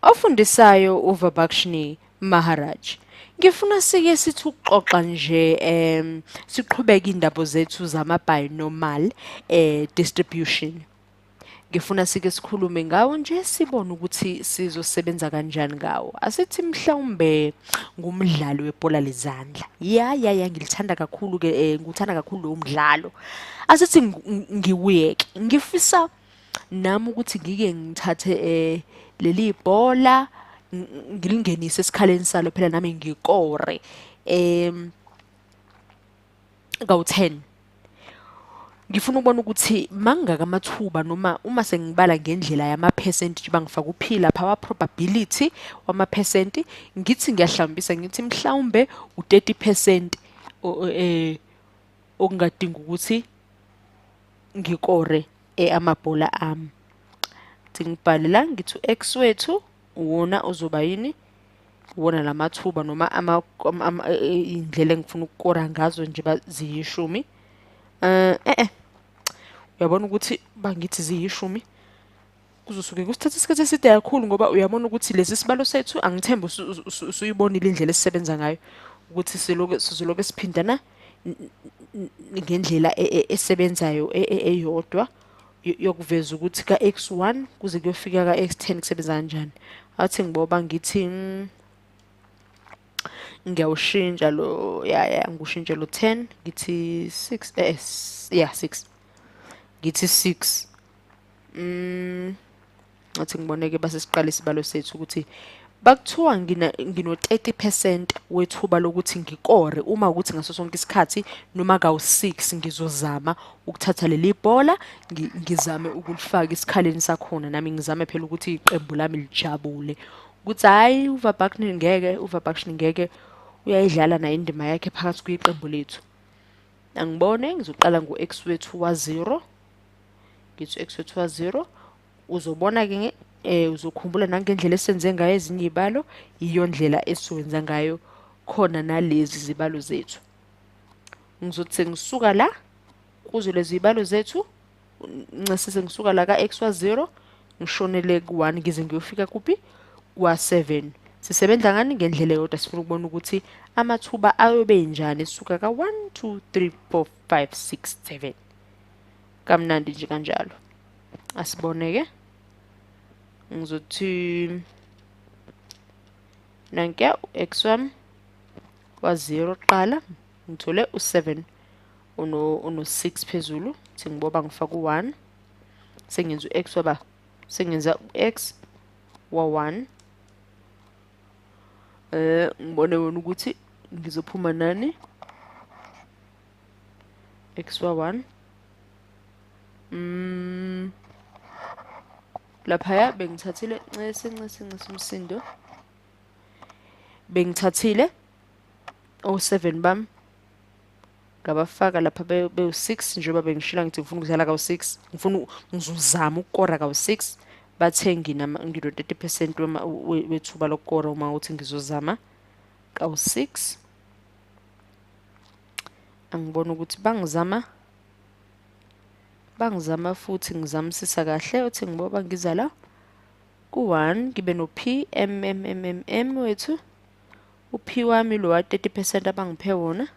Ofundisayo uVibhakshini Maharaj. Ngifuna sike sithi ukuxoxa nje siqhubeka indaba zethu zama-binomial distribution. Ngifuna sike sikhulume ngawo nje sibone ukuthi sizosebenza kanjani ngawo. Asithi mhlawumbe ngumdlalo webhola lezandla. Ya ngilithanda kakhulu ke ngikuthanda kakhulu lo mdlalo. Asithi ngiwuyeke. Ngifisa nami ukuthi ngike ngithathe leli bhola ngilingenise esikhaleni salo phela nami ngikore kawu-10. Ngifuna ukubona ukuthi mangaka amathuba noma uma sengibala ngendlela yamaphesenti nje bangifaka uphila lapha probability wamaphesenti ngithi ngiyahlambisa ngithi mhlawumbe u30% okungadinga ukuthi ngikore amabhola ami. Ngibhale la ngithi x wethu uwona ozoba yini uwona lamathuba noma indlela engifuna ukukora ngazo nje ziyishumi. Uyabona ukuthi bangithi ziyishumi kuzosuke kusithatha isikhathi eside kakhulu ngoba uyabona ukuthi lesi sibalo sethu angithemba usuyibonile indlela esisebenza ngayo ukuthi sizoloke siphindana ngendlela esebenzayo eyodwa yokuveza ukuthi ka-x1 kuze kuyofika ka-x10 kusebenza kanjani. Athi ngiboba ngithi ngiyawushintsha lo ngiwushintshe lo 10 ngithi 6 6 ngithi 6 athi ngiboneke base siqala isibalo sethu ukuthi bakuthiwa ngino 30% wethuba lokuthi ngikore uma ukuthi ngaso sonke isikhathi noma kawu6 ngizozama ukuthatha leli bhola ngizame ukulifaka isikhaleni sakhona nami ngizame phela ukuthi iqembu lami lijabule ukuthi hayi uVibhakshini ngeke uyayidlala nayo indima yakhe phakathi kweqembu lethu. Angibone ngizoqala ngo-x wethu wa0 ngithi x wethu wa0 uzobona ke uzokhumbula nangendlela esenze ngayo ezinye izibalo iyo ndlela esiwenza ngayo khona nalezi zibalo zethu. Ngizothi ngisuka la kuzo lezi zibalo zethu ncasise ngisuka la ka-x wa0 ngishonele ku1 ngize ngiyofika kuphi kwa7. Sisebenza ngani ngendlela eyodwa sifuna ukubona ukuthi amathuba ayobe njani esuka ka1 2 3 4 5 6 7 kamnandi nje kanjalo. Asiboneke ngizothi nanke x wami wa0 qala ngithole u7 uno6 phezuluthi ngiboba ngifaka u1 sengenza u-x waba sengenza u-x wa1 ngibone wona ukuthi ngizophuma nani x wa1 laphaya bengithathile ncese umsindo bengithathile o7 bami ngabafaka lapha be6 njengoba bengishila ngithi ngifuna ukudlala kawu6 ngizozama ukukora kawu6 bathe ngino 30% wethuba lokukora uma uthi ngizozama kawu6 angibona ukuthi bangizama futhi ngizamisisa kahle uthi ngiboba ngizala ku1 ngibe no p m wethu up wami lo wa 30% abangiphe wona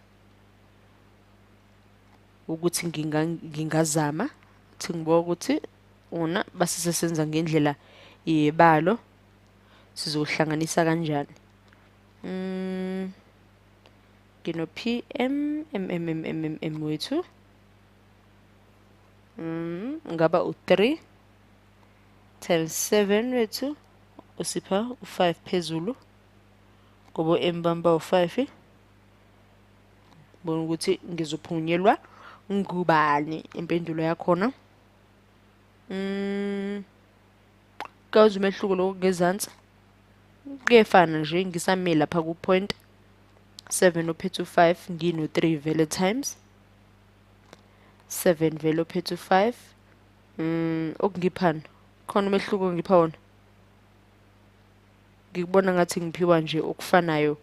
ukuthi ngingazama uthi ngiboba ukuthi una basisesenza ngendlela yebalo sizohlanganisa kanjani. Ngino p m wethu ngaba u3 times 7 wethu usipha u5 phezulu ngoba embamba u5 bona ukuthi ngizophunyelwa ngubani impendulo yakhona. Kawuze umehluko lo ngezansi kuyefana nje ngisamile lapha ku point 7 ophethe u5 ngino 3 vele times 7 vele ophethe u5 okungiphana khona umehluko ngipha wona ngikubona ngathi ngiphiwa nje okufanayo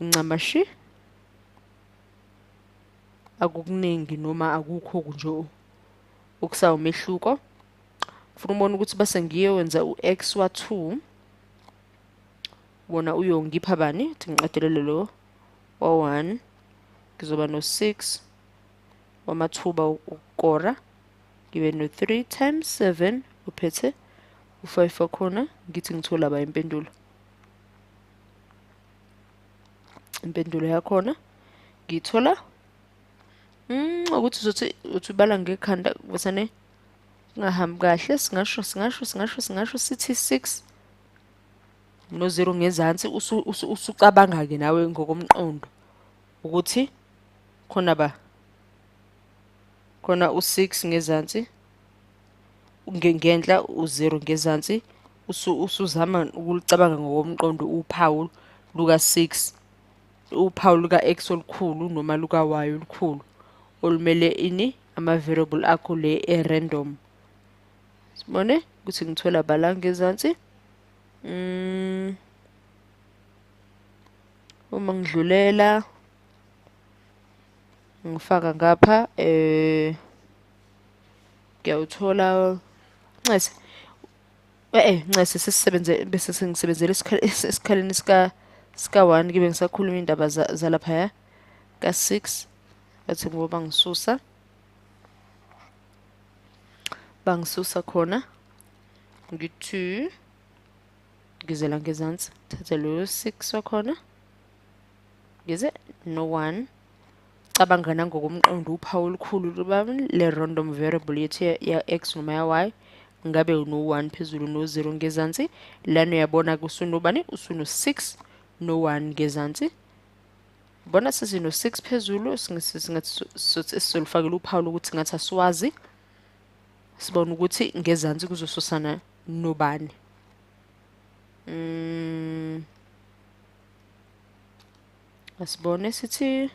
uncamashi akukuningi noma akukho nje okusawu mehluko. Ufuna ubona ukuthi base ngiyowenza u-x wa2 wona uyongipha bani ukuthi ngiqedelele lo wa-1 ngizoba no-6 wamathuba ukukora ngibe no-3 times 7 uphethe u-5 wakhona ngithi ngithola ba impendulo yakhona ngithola ukuthi uthi ubala ngekhanda bese ngahambi kahle singasho sithi 6 no-0 ngezansi usucabanga-ke nawe ngokomqondo ukuthi khona u-6 ngezansi ngenhla u-0 ngezansi usuzama ukulicabanga ngokomqondo uphawu luka-6 uphawu luka-x olukhulu noma luka-y olukhulu olumele ama-variable akho le e-random sibone ukuthi ngithola bala ngezansi uma ngidlulela ngifaka ngapha ngiyawuthola ncese sesisebenze bese sengisebenzele esikhaleni sika-1 kibe ngisakhuluma indaba zalaphaya ka-6 bathi ngoba bangisusa khona ngi-2 ngizela ngezansi thatha lo 6 wakhona ngize no-1 cabanga nangokomqondo uphawu olukhulu le random variable yethu ya-x noma ya-y ngabe no-1 phezulu no-0 ngezansi lana uyabona kusunobani usuno-6 no-1 ngezansi bona sesino-6 phezulu singathi sizolufakela uphawu lokuthi ngathi asiwazi sibona ukuthi ngezansi kuzosusana nobani asibone sithi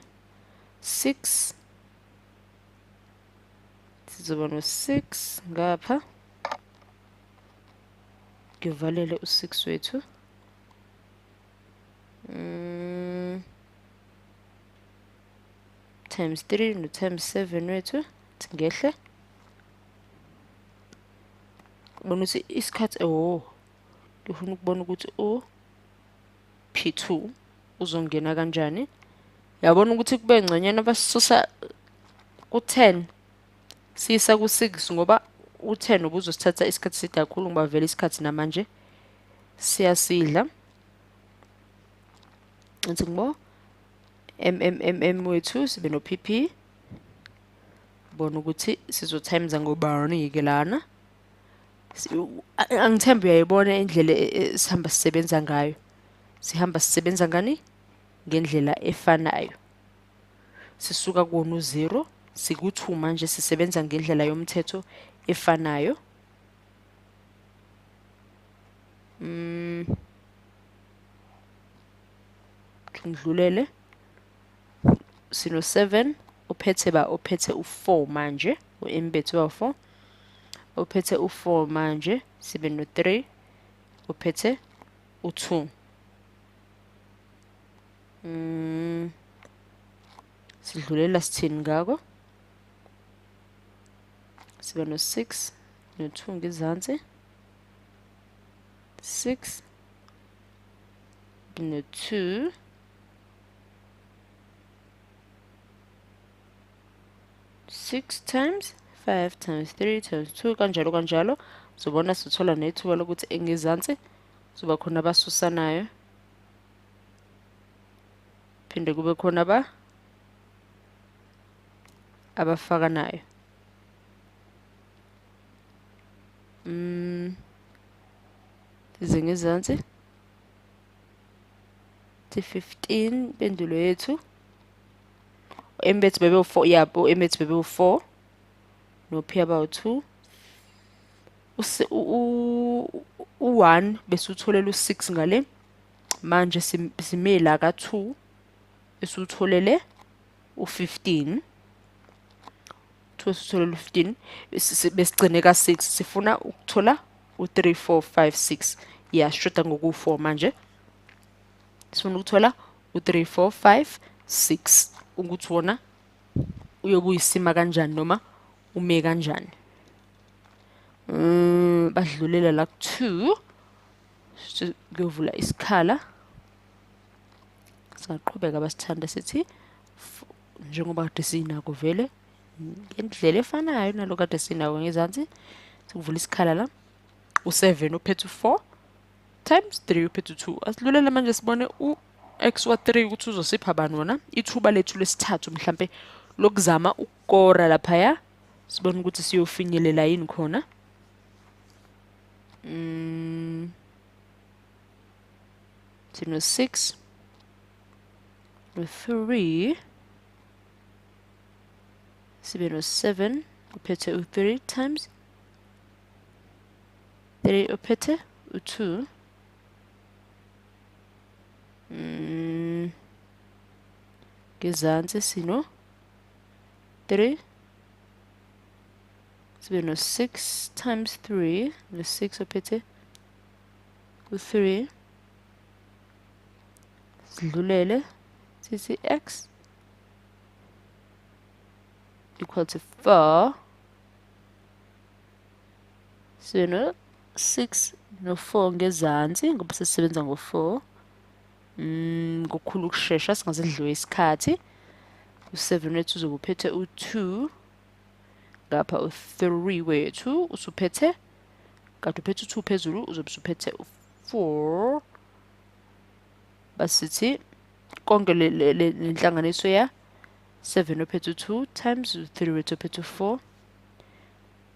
6 sizoba no-6 ngapha ngivalele u-6 wethu times 3 no times 7 wethu singehle ubona ukuthi isikhathi ngifuna ukubona ukuthi P2 uzongena kanjani yabona ukuthi kube ngconywana basisusa ku-10 sisa ku-6 ngoba u-10 ubuzosithatha isikhathi eside kakhulu ngoba vele isikhathi namanje siyasidla ngithi ngibo wethu sibe no PP bona ukuthi sizotimesa ngobani-ke lana angithembe uyayibona indlela sihamba sisebenza ngayo sihamba sisebenza ngani ngendlela efanayo sisuka kuwona u-0 siku-2 manje sisebenza ngendlela yomthetho efanayo ngidlulele sino-7 uphethe u-4 manje u-mbethu wa-4 uphethe u-4 manje sibe no-3 uphethe u-2 sidlulela sithini ngako siba no-6 no-2 ngezansi 6 no-2 6 times 5 times 3 times 2 kanjalo uzobona sithola nethuba lokuthi engezansi kuzoba khona abasusanayo phinde kube khona abafakanayo ngezansi 15 pendulo yethu embethu bebe u4 yabo embethu bebe u4 no p about 2 u1 bese utholela u6 ngale manje simela ka2 bese utholele u15 utholela u15 besigcine ka6 sifuna ukuthola u3 4 5 6 yashoda ngoku4 manje sifuna ukuthola u3 4 5 6 ukuthi wona uyobuyisima kanjani noma ume kanjani badlulela la ku2 ngiyovula isikhala singaqhubeka basithanda sithi njengoba kade sinako vele ngendlela efanayo nalo kade sinako ngezansi sikuvula isikhala la u7 uphethe u4 times 3 uphethe u2 asidlulela manje sibone u-x wa3 ukuthi uzosipha bani wona ithuba lethu lesithathu mhlambe lokuzama ukukora laphaya sibone ukuthi siyofinyelela yini khona sino 6 no 3 sibe no 7 uphethe u3 times 3 uphethe u2 ngezansi sino 3 sibe no 6 times 3 no 6 uphethe u3 sidlulele sithi x equal to 4 sibe no 6 no 4 ngezansi ngoba sisebenza ngo4 ngokukhulu ukusheshsha singazidliwe isikhathi u7 wethu uzobe uphethe u2 lapha u3 wethu usuphethe kanti uphethe u2 phezulu uzobe usuphethe u4 basithi konke lenhlanganiso ya 7 uphethe u2 times u3 wethu uphethe u4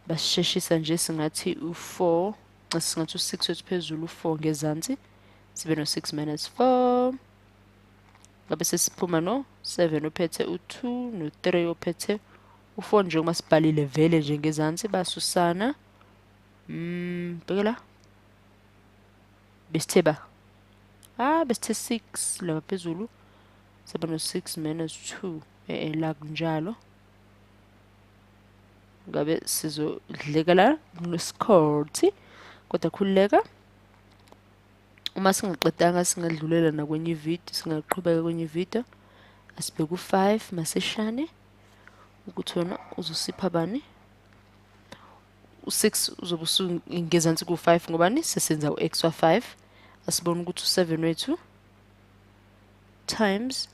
basisheshisa nje singathi u4 singathi u6 wethu phezulu u4 ngezansi sibe no 6 minus 4 ngabe sesiphuma no 7 uphethe u2 no 3 uphethe u4 nje uma sibhalile vele nje ngezansi basusana bhekela besitheba besithe 6 lapha phezulu siba no 6 minus 2 la kunjalo ngabe sizodleka la nosikhothi kodwa khulileka uma singaqedanga singadlulela na kwenye video singaqhubeka kwenye video asibheke u5 masishane ukuthi wona uzosipha bani u6 uzobe usungezansi ku5 ngobani sesenza ux wa5 asibone ukuthi u7 wethu times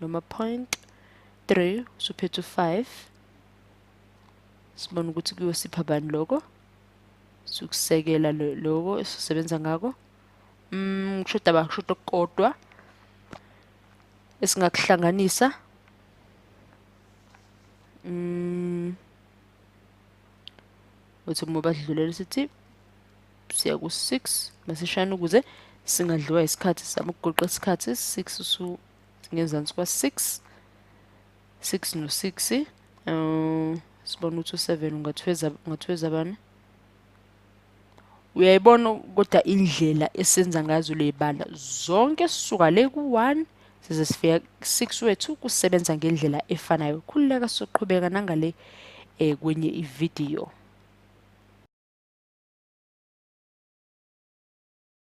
noma 0.3 usuphethe u5 sibone ukuthi kuyosipha bani lokho sukusekela lokho esisebenza ngako kushoda bakushoda kodwa esingakuhlanganisa uthi uma badlulela sithi siya ku6 masishana ukuze singadliwa isikhathi sami ukugoqa isikhathi 6 usu ngezansi kwa6 6 no 6 sibona ukuthi u7 ungathweza bani uyayibona kodwa indlela esenza ngazo lezibala zonke sisuka le ku1 size sifika 6 wethu kusebenza ngendlela efanayo khulileka soqhubeka nangale kwenye ivideo